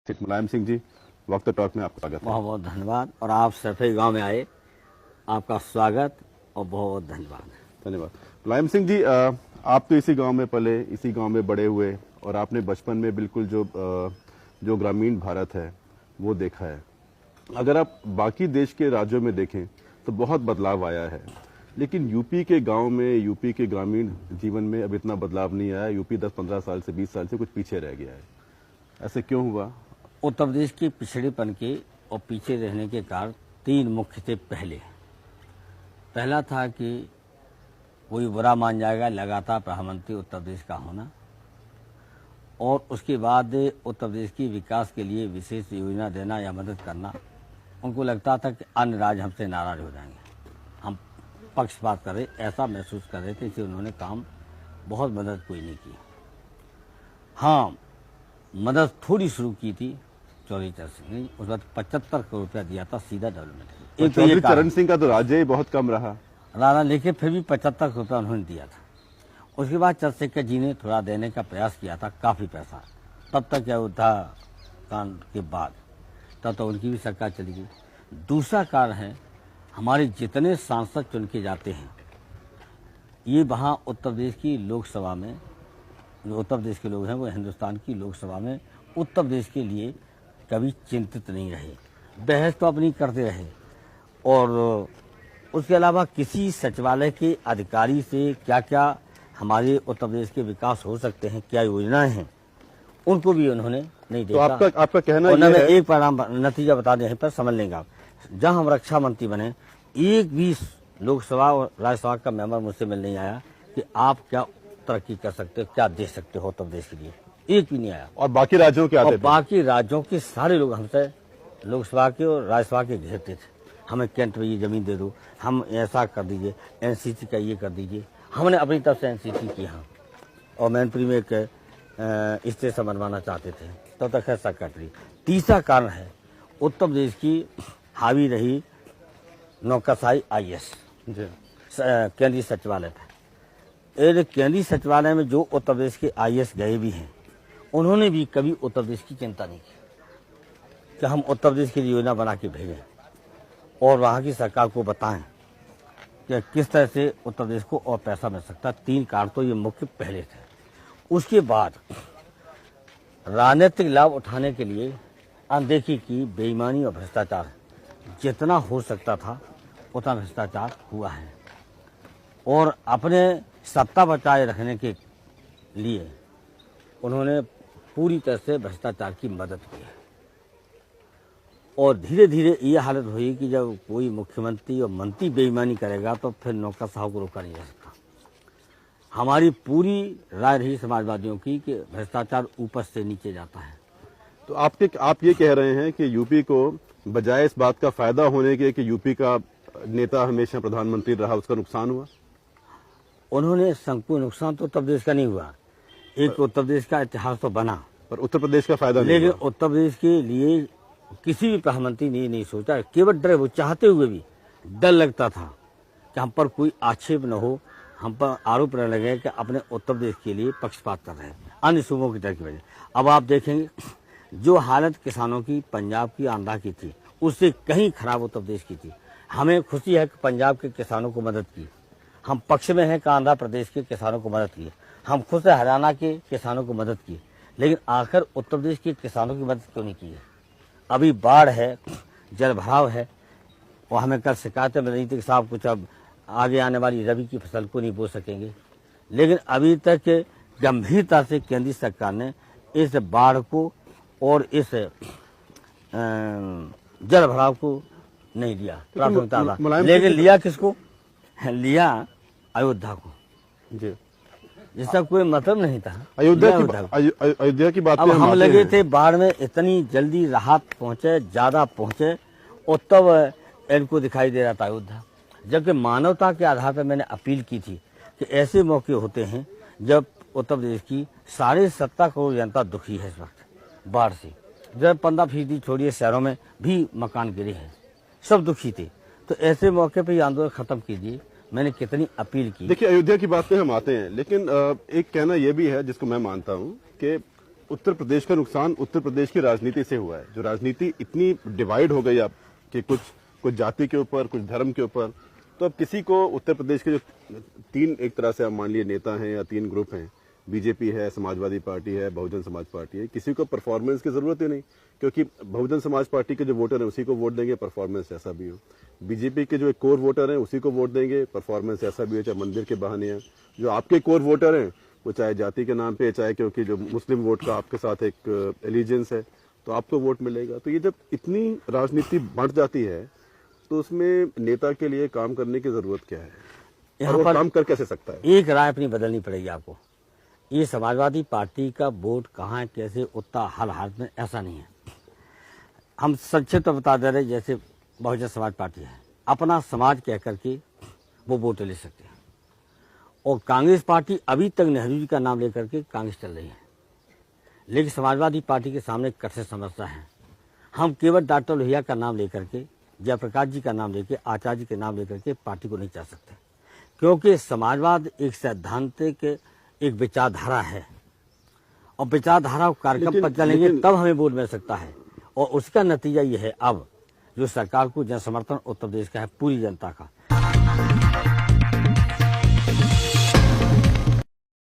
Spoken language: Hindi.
मुलायम सिंह जी, वक्त टॉक में आपका स्वागत है। बहुत बहुत धन्यवाद। और आप सरफई गांव में आए, आपका स्वागत और बहुत बहुत धन्यवाद। धन्यवाद। मुलायम सिंह जी, आप तो इसी गांव में पले, इसी गांव में बड़े हुए और आपने बचपन में बिल्कुल जो ग्रामीण भारत है वो देखा है। अगर आप बाकी देश के राज्यों में देखें तो बहुत बदलाव आया है, लेकिन यूपी के गांव में, यूपी के ग्रामीण जीवन में अब इतना बदलाव नहीं आया। यूपी 10-15 साल से 20 साल से कुछ पीछे रह गया है। ऐसे क्यों हुआ? उत्तर प्रदेश के पिछड़ेपन के और पीछे रहने के कारण तीन मुख्य थे। पहला था कि कोई बुरा मान जाएगा लगातार प्रधानमंत्री उत्तर प्रदेश का होना, और उसके बाद उत्तर प्रदेश की विकास के लिए विशेष योजना देना या मदद करना। उनको लगता था कि अन्य राज्य हमसे नाराज हो जाएंगे, हम पक्षपात कर रहे, ऐसा महसूस कर रहे थे, इसलिए उन्होंने काम बहुत मदद कोई नहीं की। हाँ, मदद थोड़ी शुरू की थी चौधरी चरण सिंह ने, उस वक्त 75 करोड़ रुपया दिया था सीधा डेवलपमेंट। एक चौधरी चरण सिंह का तो राज्य ही बहुत कम रहा, लेकिन फिर भी 75 करोड़ रुपया उन्होंने दिया था। उसके बाद चंद्रशेखर जी ने थोड़ा देने का प्रयास किया था, काफी पैसा, तब तक अयोध्या कांड के बाद, तब तो उनकी भी सरकार चली गई। दूसरा कारण है, हमारे जितने सांसद चुन के जाते हैं, ये वहाँ उत्तर प्रदेश की लोकसभा में, जो उत्तर प्रदेश के लोग हैं वो हिंदुस्तान की लोकसभा में उत्तर प्रदेश के लिए कभी चिंतित नहीं रहे। बहस तो अपनी करते रहे, और उसके अलावा किसी सचिवालय के अधिकारी से क्या क्या हमारे उत्तर प्रदेश के विकास हो सकते हैं, क्या योजनाएं हैं, उनको भी उन्होंने नहीं देखा। तो आपका कहना और ये है, एक परिणाम नतीजा बता दें, पर समझ लेंगे आप। जहां हम रक्षा मंत्री बने, एक भी लोकसभा और राज्यसभा का मेंबर मुझसे मिल नहीं आया कि आप क्या तरक्की कर सकते हो, क्या दे सकते हो उत्तर प्रदेश के लिए, एक भी नहीं आया। और बाकी राज्यों के आते थे। बाकी राज्यों के सारे लोग हमसे लोकसभा के और राज्यसभा के घेरते थे, हमें कैंट में ये जमीन दे दो, हम ऐसा कर दीजिए, एनसीसी का ये कर दीजिए। हमने अपनी तरफ से एनसीसी की, हाँ, और मैनपुरी में एक स्टेशन बनवाना चाहते थे, तब तक है सेक्रेटरी। तीसरा कारण है, उत्तर प्रदेश की हावी रही नौकरशाही IAS केंद्रीय सचिवालय था। केंद्रीय सचिवालय में जो उत्तर प्रदेश के IAS गए भी हैं, उन्होंने भी कभी उत्तर प्रदेश की चिंता नहीं की कि हम उत्तर प्रदेश की योजना बना के भेजें और वहाँ की सरकार को बताएं कि किस तरह से उत्तर प्रदेश को और पैसा मिल सकता है। तीन कारण तो ये मुख्य पहले थे। उसके बाद राजनीतिक लाभ उठाने के लिए अनदेखी की, बेईमानी और भ्रष्टाचार, जितना हो सकता था उतना भ्रष्टाचार हुआ है, और अपने सत्ता बचाए रखने के लिए उन्होंने पूरी तरह से भ्रष्टाचार की मदद की है। और धीरे धीरे ये हालत हुई कि जब कोई मुख्यमंत्री और मंत्री बेईमानी करेगा तो फिर नौकरशाहों को रोका नहीं जा सकता। हमारी पूरी राय रही समाजवादियों की कि भ्रष्टाचार ऊपर से नीचे जाता है। तो आप ये कह रहे हैं कि यूपी को बजाय इस बात का फायदा होने के कि यूपी का नेता हमेशा प्रधानमंत्री रहा, उसका नुकसान हुआ? उन्होंने संपूर्ण नुकसान तो उत्तर प्रदेश का नहीं हुआ, एक उत्तर प्रदेश का इतिहास तो बना, पर उत्तर प्रदेश का फायदा नहीं लेकिन हुआ। उत्तर प्रदेश के लिए किसी भी प्रधानमंत्री ने नहीं सोचा, केवल डरे, वो चाहते हुए भी डर लगता था कि हम पर कोई आक्षेप न हो, हम पर आरोप न लगे कि अपने उत्तर प्रदेश के लिए पक्षपात कर रहे हैं अन्य सूबों की डर की वजह। अब आप देखेंगे जो हालत किसानों की पंजाब की, आंध्रा की थी, उससे कहीं खराब उत्तर प्रदेश की थी। हमें खुशी है कि पंजाब के किसानों को मदद की, हम पक्ष में हैं कि आंध्र प्रदेश के किसानों को मदद की, हम खुश है हरियाणा के किसानों को मदद की, लेकिन आखिर उत्तर प्रदेश के किसानों की मदद क्यों नहीं की है? अभी बाढ़ है, जल भराव है, और हमें कल शिकायतें मिल रही थी कि साहब कुछ अब आगे आने वाली रबी की फसल को नहीं बो सकेंगे, लेकिन अभी तक गंभीरता से केंद्रीय सरकार ने इस बाढ़ को और इस जल भराव को नहीं लिया प्राथमिकता, लेकिन लिया किसको? लिया अयोध्या को, जिसका कोई मतलब नहीं था। अयोध्या की बात अब हम लगे थे बाढ़ में इतनी जल्दी राहत पहुंचे, ज्यादा पहुंचे, और तब इनको दिखाई दे रहा था अयोध्या। जबकि मानवता के आधार पर मैंने अपील की थी कि ऐसे मौके होते हैं जब उत्तर प्रदेश की 17.5 करोड़ जनता दुखी है इस वक्त बाढ़ से। जब 15% छोड़िए, शहरों में भी मकान गिरे हैं, सब दुखी थे। तो ऐसे मौके पर ये आंदोलन खत्म कीजिए, मैंने कितनी अपील की। देखिए, अयोध्या की बात पे हम आते हैं, लेकिन एक कहना यह भी है जिसको मैं मानता हूं कि उत्तर प्रदेश का नुकसान उत्तर प्रदेश की राजनीति से हुआ है। जो राजनीति इतनी डिवाइड हो गई अब कि कुछ जाति के ऊपर, कुछ धर्म के ऊपर, तो अब किसी को उत्तर प्रदेश के जो तीन, एक तरह से आप मान लिए नेता हैं या तीन ग्रुप हैं, बीजेपी है, समाजवादी पार्टी है, बहुजन समाज पार्टी है, किसी को परफॉर्मेंस की जरूरत ही नहीं, क्योंकि बहुजन समाज पार्टी के जो वोटर हैं उसी को वोट देंगे, परफॉर्मेंस ऐसा भी हो। बीजेपी के जो एक कोर वोटर हैं उसी को वोट देंगे, परफॉर्मेंस ऐसा भी हो, चाहे मंदिर के बहाने हैं। जो आपके कोर वोटर हैं वो चाहे जाति के नाम पे, चाहे क्योंकि जो मुस्लिम वोट का आपके साथ एक एलिजेंस है, तो आपको वोट मिलेगा। तो ये जब इतनी राजनीति बढ़ जाती है तो उसमें नेता के लिए काम करने की जरूरत क्या है, यहाँ और वो पर काम कर कैसे सकता है? एक राय अपनी बदलनी पड़ेगी आपको। ये समाजवादी पार्टी का वोट कहाँ कैसे उतना हर हालत में ऐसा नहीं है। हम संक्षिप्त बता दे रहे, जैसे बहुजन समाज पार्टी है, अपना समाज कह करके वो वोट ले सकते हैं, और कांग्रेस पार्टी अभी तक नेहरू जी का नाम लेकर के कांग्रेस चल रही है, लेकिन समाजवादी पार्टी के सामने कठिन समस्या है। हम केवल डॉक्टर लोहिया का नाम लेकर के, जयप्रकाश जी का नाम लेके, आचार्य जी के नाम लेकर के पार्टी को नहीं चला सकते, क्योंकि समाजवाद एक सैद्धांतिक एक विचारधारा है, और विचारधारा कार्यक्रम पर चलेंगे तब हमें वोट मिल सकता है। और उसका नतीजा ये है अब जो सरकार को जनसमर्थन उत्तर प्रदेश का है पूरी जनता का।